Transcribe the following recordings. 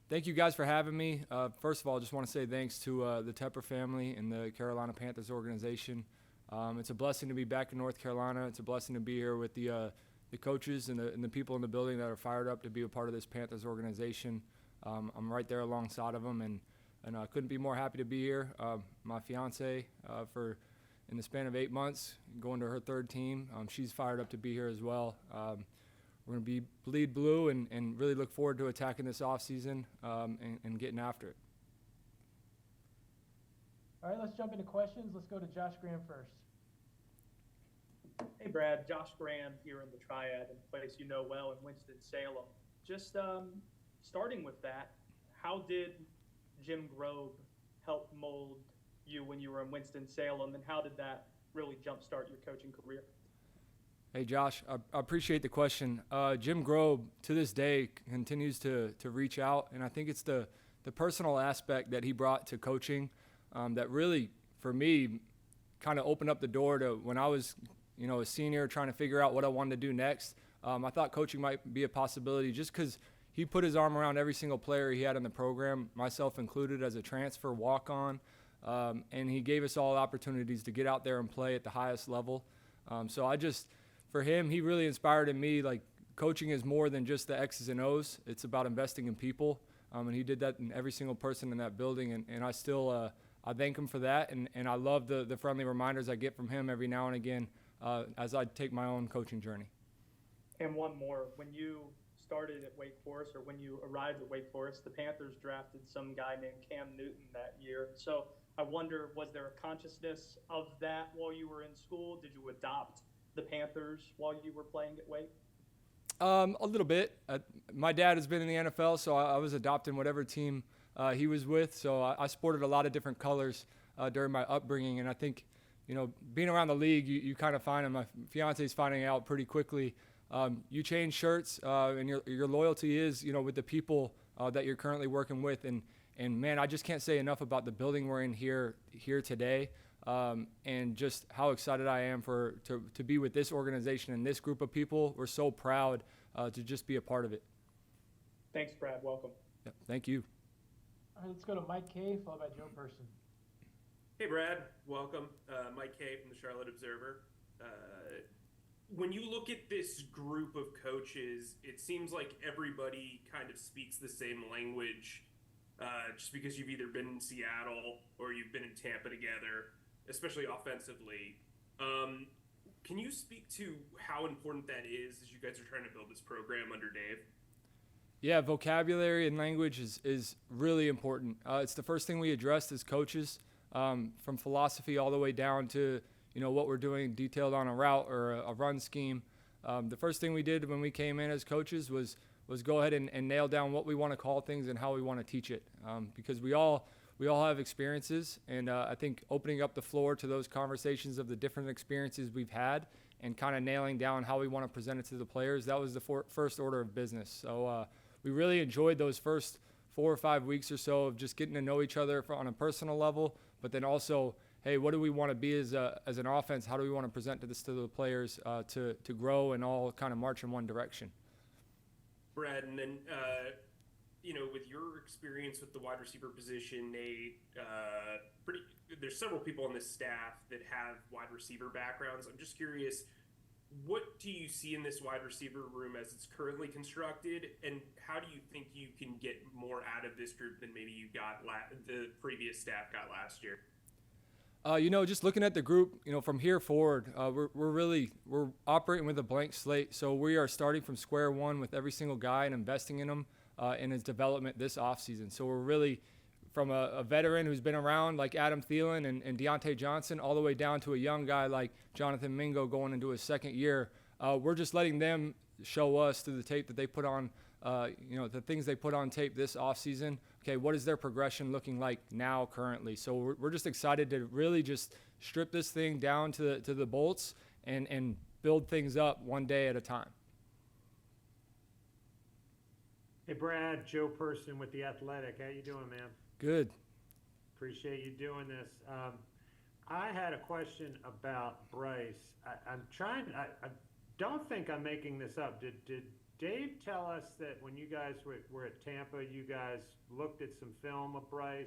Thank you guys for having me. First of all, I just want to say thanks to the Tepper family and the Carolina Panthers organization. It's a blessing to be back in North Carolina. It's a blessing to be here with the coaches and the people in the building that are fired up to be a part of this Panthers organization. I'm right there alongside of them, and I couldn't be more happy to be here. My fiance, for in the span of 8 months, going to her third team, she's fired up to be here as well. We're going to be bleed blue and really look forward to attacking this offseason and getting after it. All right, let's jump into questions. Let's go to Josh Graham first. Hey, Brad. Josh Graham here in the Triad, in a place you know well in Winston-Salem. Just starting with that, how did Jim Grobe help mold you when you were in Winston-Salem, and how did that really jumpstart your coaching career? Hey, Josh, I appreciate the question. Jim Grobe, to this day, continues to reach out, and I think it's the personal aspect that he brought to coaching that really, for me, kind of opened up the door to when I was, a senior trying to figure out what I wanted to do next. I thought coaching might be a possibility just because he put his arm around every single player he had in the program, myself included, as a transfer walk-on, and he gave us all opportunities to get out there and play at the highest level. For him, he really inspired in me, like, coaching is more than just the X's and O's. It's about investing in people, and he did that in every single person in that building, and I still I thank him for that, and I love the friendly reminders I get from him every now and again as I take my own coaching journey. And one more. When you started at Wake Forest, or when you arrived at Wake Forest, the Panthers drafted some guy named Cam Newton that year. So I wonder, was there a consciousness of that while you were in school? Did you adopt the Panthers while you were playing at Wake? A little bit. My dad has been in the NFL, so I was adopting whatever team he was with. So I sported a lot of different colors during my upbringing, and I think, being around the league, you kind of find, and my fiance's finding out pretty quickly, you change shirts, and your loyalty is, with the people that you're currently working with. And man, I just can't say enough about the building we're in here today. And just how excited I am to be with this organization and this group of people. We're so proud to just be a part of it. Thanks, Brad. Welcome. Yeah, thank you. All right, let's go to Mike Kay, followed by Joe Person. Hey, Brad. Welcome. Mike Kay from the Charlotte Observer. When you look at this group of coaches, it seems like everybody kind of speaks the same language just because you've either been in Seattle or you've been in Tampa together, especially offensively. Can you speak to how important that is as you guys are trying to build this program under Dave? Yeah, vocabulary and language is really important. It's the first thing we addressed as coaches, from philosophy all the way down to what we're doing detailed on a route or a run scheme. The first thing we did when we came in as coaches was go ahead and nail down what we want to call things and how we want to teach it, because we all have experiences, and I think opening up the floor to those conversations of the different experiences we've had and kind of nailing down how we want to present it to the players, that was the first order of business. So we really enjoyed those first 4 or 5 weeks or so of just getting to know each other on a personal level, but then also, hey, what do we want to be as an offense? How do we want to present to the players to grow and all kind of march in one direction? Brad, and then with your experience with the wide receiver position, Nate, there's several people on this staff that have wide receiver backgrounds. I'm just curious, what do you see in this wide receiver room as it's currently constructed, and how do you think you can get more out of this group than maybe you got the previous staff got last year? Just looking at the group, from here forward, we're operating with a blank slate. So we are starting from square one with every single guy and investing in him in his development this offseason. So we're really from a veteran who's been around like Adam Thielen and Deontay Johnson, all the way down to a young guy like Jonathan Mingo going into his second year. We're just letting them show us through the tape that they put on, the things they put on tape this offseason. Okay, what is their progression looking like now currently? So we're just excited to really just strip this thing down to the bolts and build things up one day at a time. Hey, Brad, Joe Person with The Athletic. How you doing, man? Good. Appreciate you doing this. I had a question about Bryce. I don't think I'm making this up. Did Dave tell us that when you guys were at Tampa, you guys looked at some film of Bryce.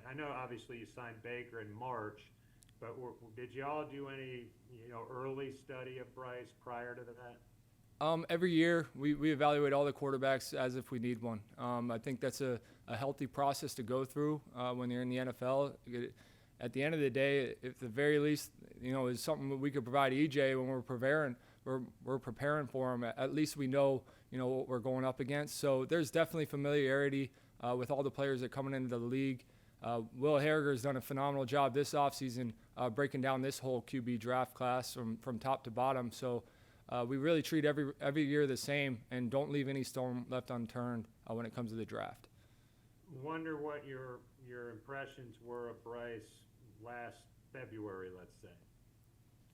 I know obviously you signed Baker in March, but did y'all do any early study of Bryce prior to that? Every year we evaluate all the quarterbacks as if we need one. I think that's a healthy process to go through when you're in the NFL. At the end of the day, if the very least, is something that we could provide EJ when we're preparing for him. At least we know, what we're going up against. So there's definitely familiarity with all the players that are coming into the league. Will Harriger has done a phenomenal job this offseason breaking down this whole QB draft class from top to bottom. So we really treat every year the same and don't leave any stone left unturned when it comes to the draft. Wonder what your impressions were of Bryce last February, let's say.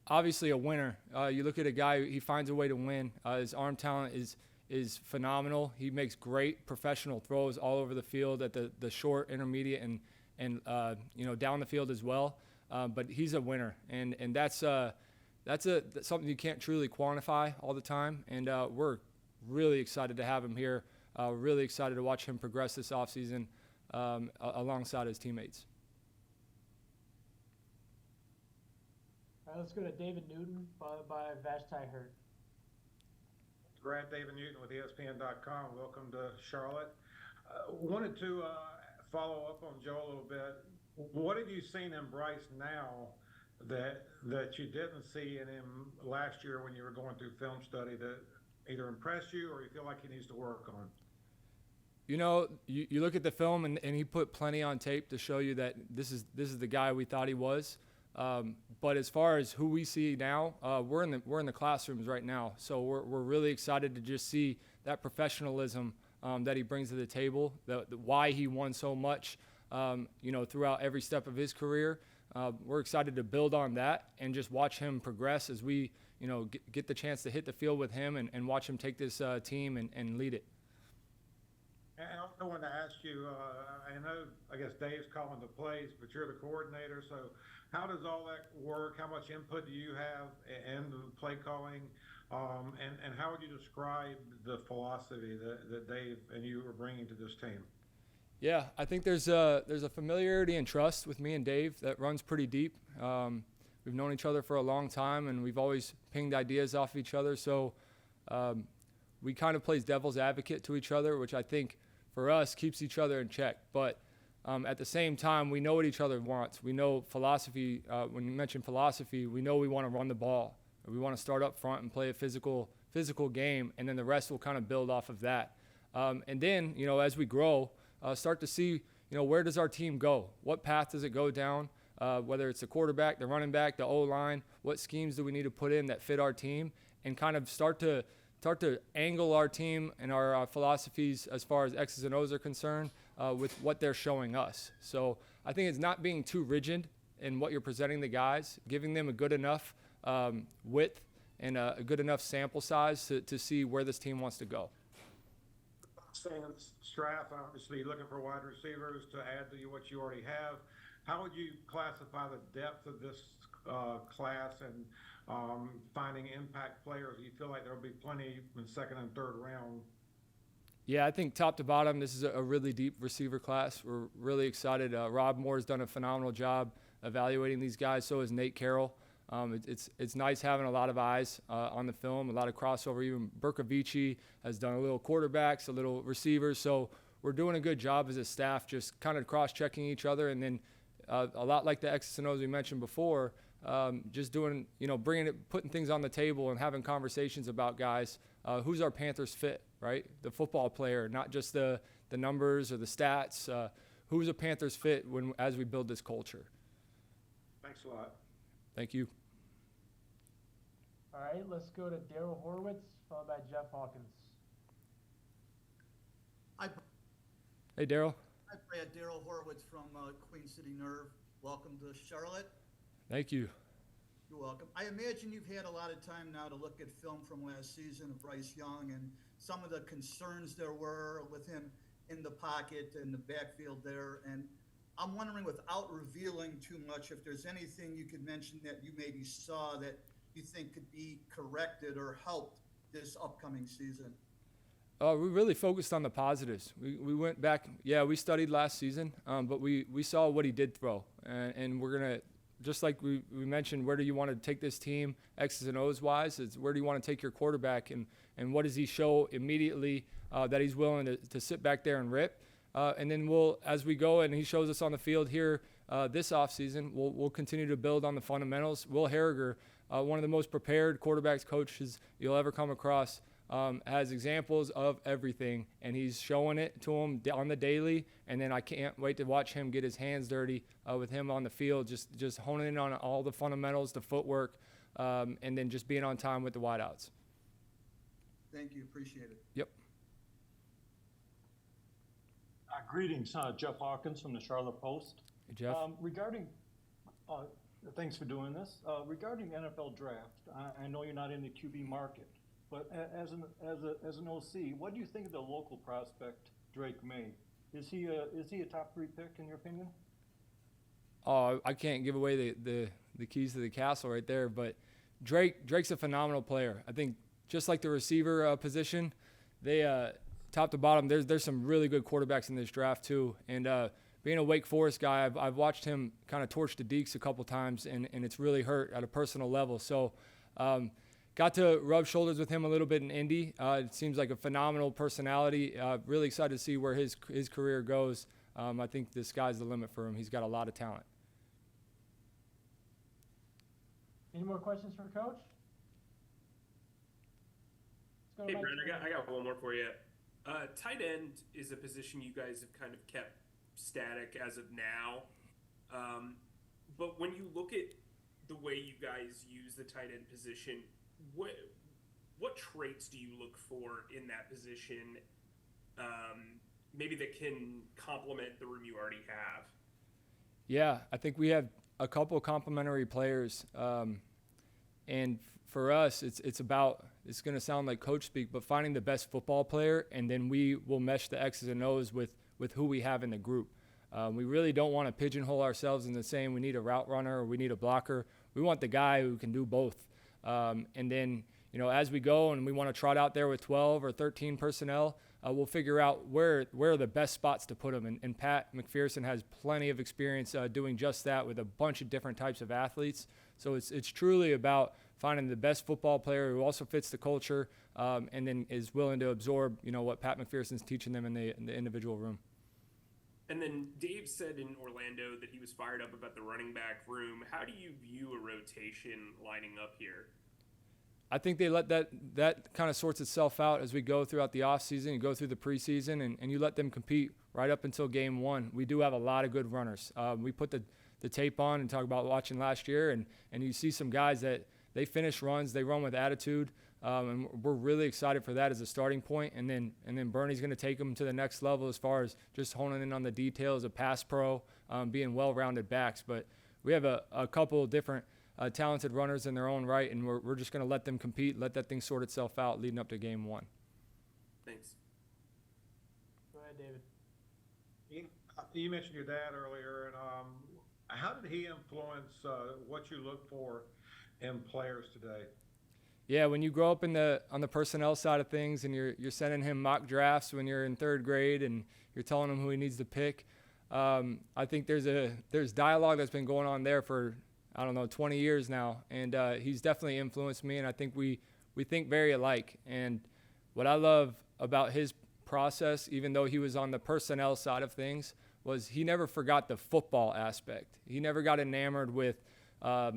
Obviously a winner. You look at a guy, he finds a way to win. His arm talent is phenomenal. He makes great professional throws all over the field at the short, intermediate, and down the field as well. But he's a winner, and that's something you can't truly quantify all the time. And we're really excited to have him here. Really excited to watch him progress this offseason alongside his teammates. All right, let's go to David Newton, followed by Vashti Hurt. Grant David Newton with ESPN.com. Welcome to Charlotte. Wanted to follow up on Joe a little bit. What have you seen in Bryce now that you didn't see in him last year when you were going through film study that either impressed you or you feel like he needs to work on? You look at the film and he put plenty on tape to show you that this is the guy we thought he was. But as far as who we see now, we're in the classrooms right now. So we're really excited to just see that professionalism that he brings to the table, why he won so much, throughout every step of his career. We're excited to build on that and just watch him progress as we, get the chance to hit the field with him and watch him take this team and lead it. And I also want to ask you, I guess Dave's calling the plays, but you're the coordinator. So how does all that work? How much input do you have in the play calling? And how would you describe the philosophy that Dave and you are bringing to this team? Yeah, I think there's a familiarity and trust with me and Dave that runs pretty deep. We've known each other for a long time, and we've always pinged ideas off each other. So we kind of plays devil's advocate to each other, which I think for us keeps each other in check. But at the same time, we know what each other wants. We know philosophy. When you mention philosophy, we know we want to run the ball. We want to start up front and play a physical game, and then the rest will kind of build off of that. And then, as we grow, start to see, where does our team go? What path does it go down? Whether it's the quarterback, the running back, the O-line, what schemes do we need to put in that fit our team, and kind of start to angle our team and our philosophies as far as X's and O's are concerned with what they're showing us. So I think it's not being too rigid in what you're presenting the guys, giving them a good enough width and a good enough sample size to see where this team wants to go. Strath, obviously looking for wide receivers to add to what you already have. How would you classify the depth of this class and finding impact players? Do you feel like there'll be plenty in second and third round? Yeah, I think top to bottom, this is a really deep receiver class. We're really excited. Rob Moore's done a phenomenal job evaluating these guys. So has Nate Carroll. It's nice having a lot of eyes on the film, a lot of crossover. Even Berkovici has done a little quarterbacks, a little receivers. So we're doing a good job as a staff, just kind of cross-checking each other. And then a lot like the X's and O's we mentioned before, just doing, putting things on the table and having conversations about guys. Who's our Panthers fit, right? The football player, not just the numbers or the stats. Who's a Panthers fit as we build this culture? Thanks a lot. Thank you. All right, let's go to Daryl Horowitz, followed by Jeff Hawkins. Hey, Daryl. Hi, Brad. Daryl Horowitz from Queen City Nerve. Welcome to Charlotte. Thank you. You're welcome. I imagine you've had a lot of time now to look at film from last season of Bryce Young and some of the concerns there were with him in the pocket and the backfield there. And I'm wondering, without revealing too much, if there's anything you could mention that you maybe saw that you think could be corrected or helped this upcoming season. We really focused on the positives. We went back. Yeah, we studied last season, but we saw what he did throw, and we're gonna, just like we mentioned, where do you want to take this team, X's and O's wise? Is where do you want to take your quarterback, and what does he show immediately that he's willing to sit back there and rip, and then as we go and he shows us on the field here this offseason, we'll continue to build on the fundamentals. Will Harriger, one of the most prepared quarterbacks coaches you'll ever come across. Has examples of everything, and he's showing it to him on the daily, and then I can't wait to watch him get his hands dirty with him on the field, just honing in on all the fundamentals, the footwork, and then just being on time with the wideouts. Thank you, appreciate it. Yep. Greetings, Jeff Hawkins from the Charlotte Post. Hey, Jeff. Thanks for doing this. Regarding NFL draft, I know you're not in the QB market, but as an OC, what do you think of the local prospect Drake May? Is he a top 3 pick in your opinion? Oh, I can't give away the keys to the castle right there, but Drake's a phenomenal player. I think just like the receiver position, they top to bottom, there's some really good quarterbacks in this draft too. And being a Wake Forest guy, I've watched him kind of torch the Deeks a couple times, and it's really hurt at a personal level. So. Got to rub shoulders with him a little bit in Indy. It seems like a phenomenal personality. Really excited to see where his career goes. I think the sky's the limit for him. He's got a lot of talent. Any more questions for Coach? Let's go to Hey, Mike. Brad, I got one more for you. Tight end is a position you guys have kind of kept static as of now. But when you look at the way you guys use the tight end position, what traits do you look for in that position, maybe that can complement the room you already have? Yeah, I think we have a couple of complementary players. And for us, it's going to sound like coach speak, but finding the best football player, and then we will mesh the X's and O's with who we have in the group. We really don't want to pigeonhole ourselves into saying we need a route runner or we need a blocker. We want the guy who can do both. And then, as we go and we want to trot out there with 12 or 13 personnel, we'll figure out where are the best spots to put them. And Pat McPherson has plenty of experience doing just that with a bunch of different types of athletes. So it's truly about finding the best football player who also fits the culture, and then is willing to absorb, what Pat McPherson's teaching them in the individual room. And then Dave said in Orlando that he was fired up about the running back room. How do you view a rotation lining up here? I think they let that kind of sorts itself out as we go throughout the offseason. You go through the preseason, and you let them compete right up until game one. We do have a lot of good runners. We put the tape on and talk about watching last year, and you see some guys that they finish runs, they run with attitude, and we're really excited for that as a starting point. And then Bernie's going to take them to the next level as far as just honing in on the details of pass pro, being well-rounded backs. But we have a couple of different talented runners in their own right, and we're just going to let them compete, let that thing sort itself out leading up to game one. Thanks. Go ahead, David. You mentioned your dad earlier, and how did he influence what you look for in players today? Yeah, when you grow up on the personnel side of things, and you're sending him mock drafts when you're in third grade, and you're telling him who he needs to pick, I think there's dialogue that's been going on there for 20 years now, and he's definitely influenced me, and I think we think very alike. And what I love about his process, even though he was on the personnel side of things, was he never forgot the football aspect. He never got enamored with a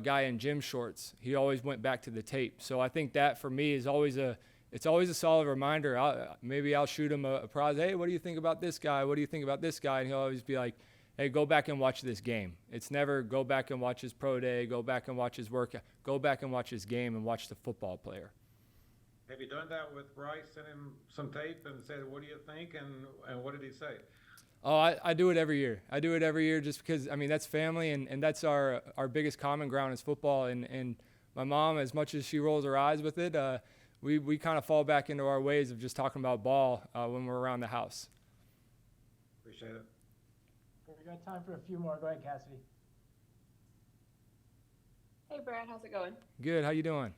guy in gym shorts. He always went back to the tape. So I think that for me is always a solid reminder. Maybe I'll shoot him a prize. Hey, what do you think about this guy? What do you think about this guy? And he'll always be like, hey, go back and watch this game. It's never go back and watch his pro day, go back and watch his workout. Go back and watch his game and watch the football player. Have you done that with Bryce? Sent him some tape and said, what do you think? And what did he say? Oh, I do it every year. I do it every year just because, that's family, and that's our biggest common ground is football. And my mom, as much as she rolls her eyes with it, we kind of fall back into our ways of just talking about ball when we're around the house. Appreciate it. We got time for a few more. Go ahead, Cassidy. Hey Brad, how's it going? Good. How you doing?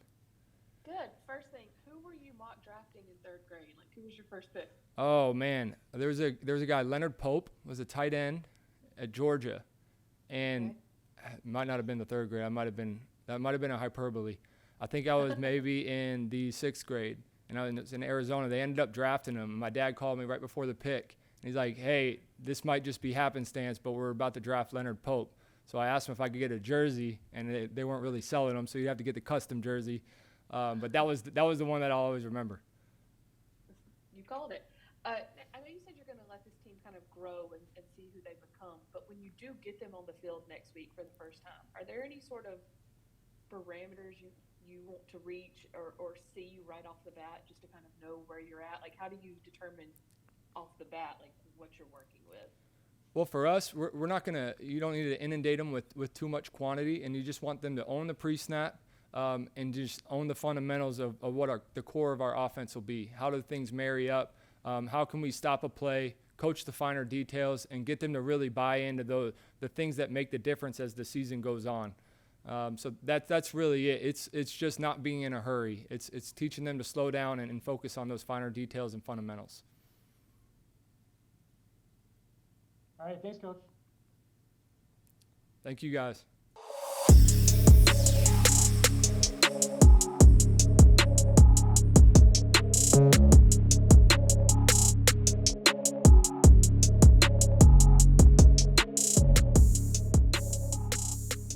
Good. First thing, who who were you mock drafting in third grade? Like, who was your first pick? Oh man, there was a guy, Leonard Pope, was a tight end at Georgia, and it might not have been the third grade. That might have been a hyperbole. I think I was maybe in the sixth grade, and I was in Arizona. They ended up drafting him. My dad called me right before the pick. And he's like, "Hey, this might just be happenstance, but we're about to draft Leonard Pope." So I asked him if I could get a jersey, and they weren't really selling them, so you have to get the custom jersey. But that was the one that I'll always remember. You called it. I know you said you're going to let this team kind of grow and see who they become, but when you do get them on the field next week for the first time, are there any sort of parameters you want to reach or see right off the bat just to kind of know where you're at? Like, how do you determine off the bat, like, what you're working with? Well, for us, we're not you don't need to inundate them with too much quantity, and you just want them to own the pre-snap and just own the fundamentals of what the core of our offense will be. How do things marry up? How can we stop a play, coach the finer details, and get them to really buy into the things that make the difference as the season goes on. So that's really it. It's just not being in a hurry. It's teaching them to slow down and focus on those finer details and fundamentals. All right, thanks, Coach. Thank you, guys.